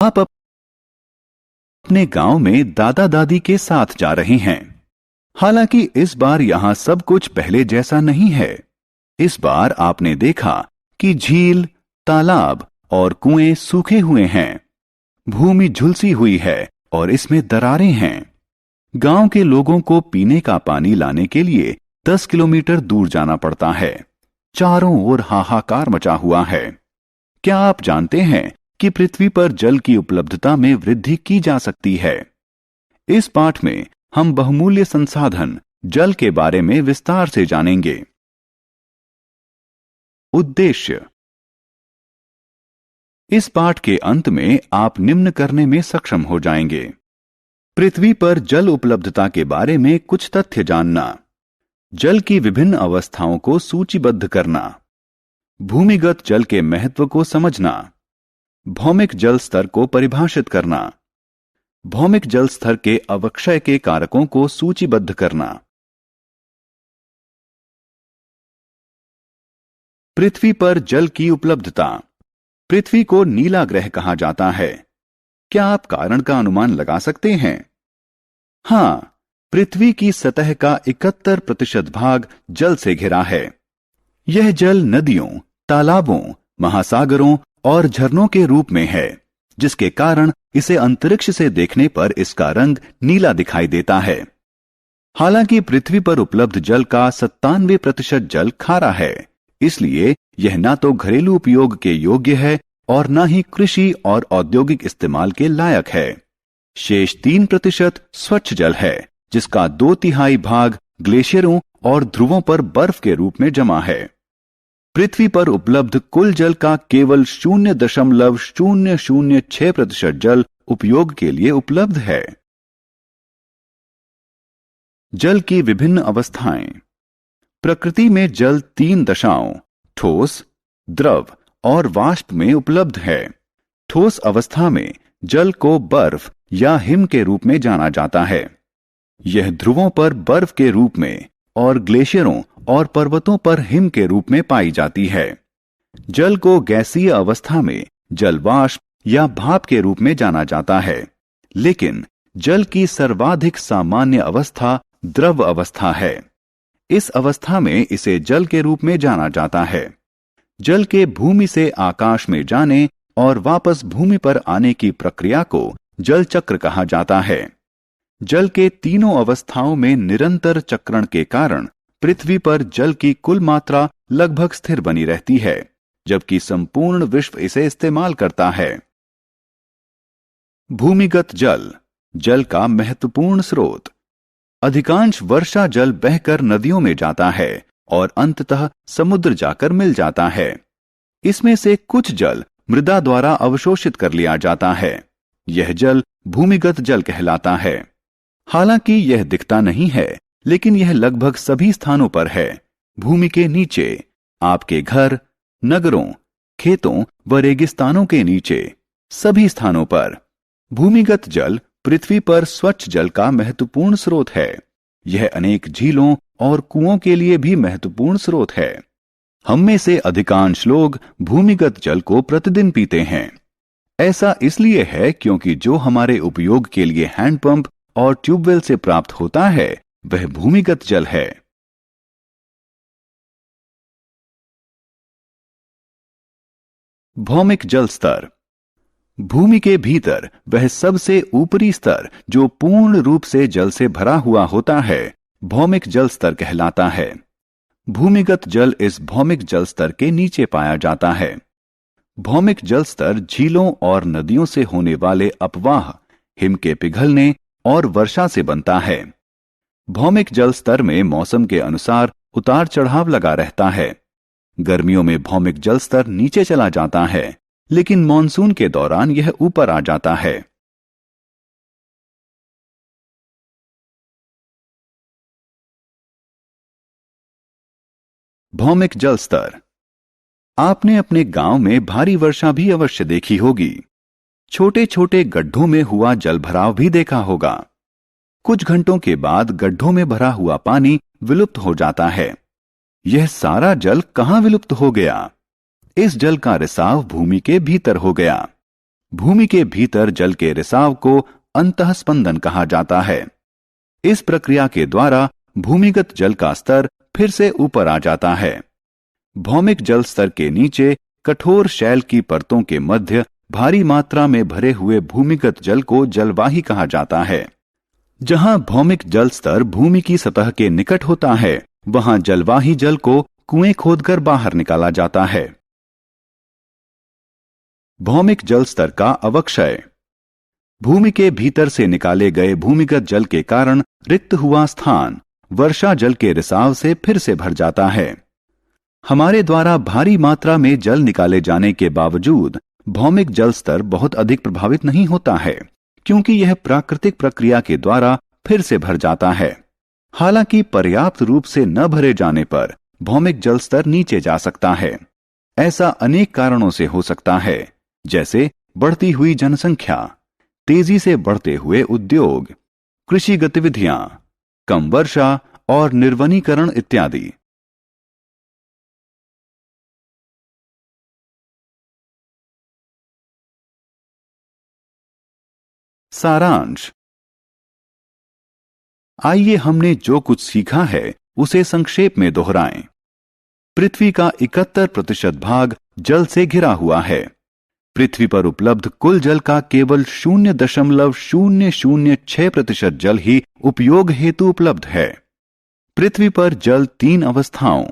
आप अपने गांव में दादा दादी के साथ जा रहे हैं। हालांकि इस बार यहां सब कुछ पहले जैसा नहीं है। इस बार आपने देखा कि झील, तालाब और कुएं सूखे हुए हैं। भूमि झुलसी हुई है और इसमें दरारें हैं। गांव के लोगों को पीने का पानी लाने के लिए 10 किलोमीटर दूर जाना पड़ता है। चारों ओर हाहाकार मचा हुआ है। क्या आप जानते हैं कि पृथ्वी पर जल की उपलब्धता में वृद्धि की जा सकती है? इस पाठ में हम बहुमूल्य संसाधन जल के बारे में विस्तार से जानेंगे। उद्देश्य। इस पाठ के अंत में आप निम्न करने में सक्षम हो जाएंगे। पृथ्वी पर जल उपलब्धता के बारे में कुछ तथ्य जानना, जल की विभिन्न अवस्थाओं को सूचीबद्ध करना, भूमिगत जल के महत्व को समझना, भौमिक जल स्तर को परिभाषित करना, भौमिक जल स्तर के अवक्षय के कारकों को सूचीबद्ध करना। पृथ्वी पर जल की उपलब्धता। पृथ्वी को नीला ग्रह कहा जाता है। क्या आप कारण का अनुमान लगा सकते हैं? हां, पृथ्वी की सतह का 71% भाग जल से घिरा है। यह जल नदियों, तालाबों, महासागरों और झरनों के रूप में है, जिसके कारण इसे अंतरिक्ष से देखने पर इसका रंग नीला दिखाई देता है। हालांकि पृथ्वी पर उपलब्ध जल का 97% जल खारा है, इसलिए यह ना तो घरेलू उपयोग के योग्य है और ना ही कृषि और औद्योगिक इस्तेमाल के लायक है। शेष 3% स्वच्छ जल है, जिसका 2/3 भाग ग्लेशियरों और ध्रुवों पर बर्फ के रूप में जमा है। पृथ्वी पर उपलब्ध कुल जल का केवल 0.006% जल उपयोग के लिए उपलब्ध है। जल की विभिन्न अवस्थाएं। प्रकृति में जल 3 दशाओं ठोस, द्रव और वाष्प में उपलब्ध है। ठोस अवस्था में जल को बर्फ या हिम के रूप में जाना जाता है। यह ध्रुवों पर बर्फ के रूप में और ग्लेशियरों और पर्वतों पर हिम के रूप में पाई जाती है। जल को गैसीय अवस्था में जल वाष्प या भाप के रूप में जाना जाता है, लेकिन जल की सर्वाधिक सामान्य अवस्था द्रव अवस्था है। इस अवस्था में इसे जल के रूप में जाना जाता है। जल के भूमि से आकाश में जाने और वापस भूमि पर आने की प्रक्रिया को जल चक्र कहा जाता है। जल के तीनों अवस्थाओं में निरंतर चक्रण के कारण पृथ्वी पर जल की कुल मात्रा लगभग स्थिर बनी रहती है, जबकि संपूर्ण विश्व इसे इस्तेमाल करता है। भूमिगत जल, जल का महत्वपूर्ण स्रोत। अधिकांश वर्षा जल बहकर नदियों में जाता है और अंततः समुद्र जाकर मिल जाता है। इसमें से कुछ जल मृदा द्वारा अवशोषित कर लिया जाता है। यह जल भूमिगत जल कहलाता है। हालांकि यह दिखता नहीं है, लेकिन यह लगभग सभी स्थानों पर है। भूमि के नीचे, आपके घर, नगरों, खेतों व रेगिस्तानों के नीचे, सभी स्थानों पर। भूमिगत जल पृथ्वी पर स्वच्छ जल का महत्वपूर्ण स्रोत है। यह अनेक झीलों और कुओं के लिए भी महत्वपूर्ण स्रोत है। हम में से अधिकांश लोग भूमिगत जल को प्रतिदिन पीते हैं। ऐसा इसलिए है क्योंकि जो हमारे उपयोग के लिए हैंडपंप और ट्यूबवेल से प्राप्त होता है, वह भूमिगत जल है। भौमिक जल स्तर। भूमि के भीतर वह सबसे ऊपरी स्तर जो पूर्ण रूप से जल से भरा हुआ होता है, भौमिक जल स्तर कहलाता है। भूमिगत जल इस भौमिक जल स्तर के नीचे पाया जाता है। भौमिक जल स्तर झीलों और नदियों से होने वाले अपवाह, हिम के पिघलने और वर्षा से बनता है। भौमिक जल स्तर में मौसम के अनुसार उतार चढ़ाव लगा रहता है। गर्मियों में भौमिक जल स्तर नीचे चला जाता है, लेकिन मॉनसून के दौरान यह ऊपर आ जाता है। भौमिक जल स्तर। आपने अपने गांव में भारी वर्षा भी अवश्य देखी होगी। छोटे छोटे गड्ढों में हुआ जल भराव भी देखा होगा। कुछ घंटों के बाद गड्ढों में भरा हुआ पानी विलुप्त हो जाता है। यह सारा जल कहां विलुप्त हो गया? इस जल का रिसाव भूमि के भीतर हो गया। भूमि के भीतर जल के रिसाव को अंतःस्पंदन कहा जाता है। इस प्रक्रिया के द्वारा भूमिगत जल का स्तर फिर से ऊपर आ जाता है। भौमिक जल स्तर के नीचे कठोर शैल की परतों के मध्य भारी मात्रा में भरे हुए भूमिगत जल को जलवाही कहा जाता है। जहां भौमिक जल स्तर भूमि की सतह के निकट होता है, वहां जलवाही जल को कुएं खोदकर बाहर निकाला जाता है। भौमिक जल स्तर का अवक्षय। भूमि के भीतर से निकाले गए भूमिगत जल के कारण रिक्त हुआ स्थान वर्षा जल के रिसाव से फिर से भर जाता है। हमारे द्वारा भारी मात्रा में जल निकाले जाने के बावजूद भौमिक जल स्तर बहुत अधिक प्रभावित नहीं होता है, क्योंकि यह प्राकृतिक प्रक्रिया के द्वारा फिर से भर जाता है। हालांकि पर्याप्त रूप से न भरे जाने पर भौमिक जल स्तर नीचे जा सकता है। ऐसा अनेक कारणों से हो सकता है, जैसे बढ़ती हुई जनसंख्या, तेजी से बढ़ते हुए उद्योग, कृषि गतिविधियां, कम वर्षा और निर्वनीकरण इत्यादि। सारांश। आइए हमने जो कुछ सीखा है उसे संक्षेप में दोहराएं। पृथ्वी का 71% भाग जल से घिरा हुआ है। पृथ्वी पर उपलब्ध कुल जल का केवल 0.006% जल ही उपयोग हेतु उपलब्ध है। पृथ्वी पर जल 3 अवस्थाओं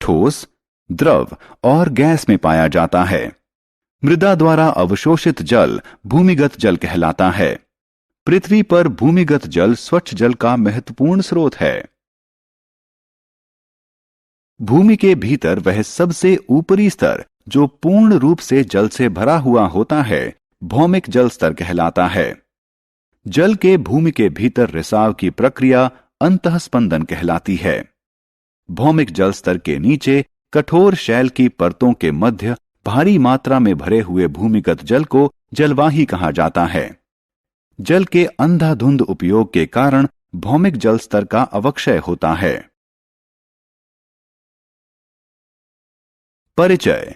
ठोस, द्रव और गैस में पाया जाता है। मृदा द्वारा अवशोषित जल भूमिगत जल कहलाता है। पृथ्वी पर भूमिगत जल स्वच्छ जल का महत्वपूर्ण स्रोत है। भूमि के भीतर वह सबसे ऊपरी स्तर जो पूर्ण रूप से जल से भरा हुआ होता है, भौमिक जल स्तर कहलाता है। जल के भूमि के भीतर रिसाव की प्रक्रिया अंतःस्पंदन कहलाती है। भौमिक जल स्तर के नीचे कठोर शैल की परतों के मध्य भारी मात्रा में भरे हुए भूमिगत जल को जलवाही कहा जाता है। जल के अंधाधुंध उपयोग के कारण भौमिक जल स्तर का अवक्षय होता है। परिचय।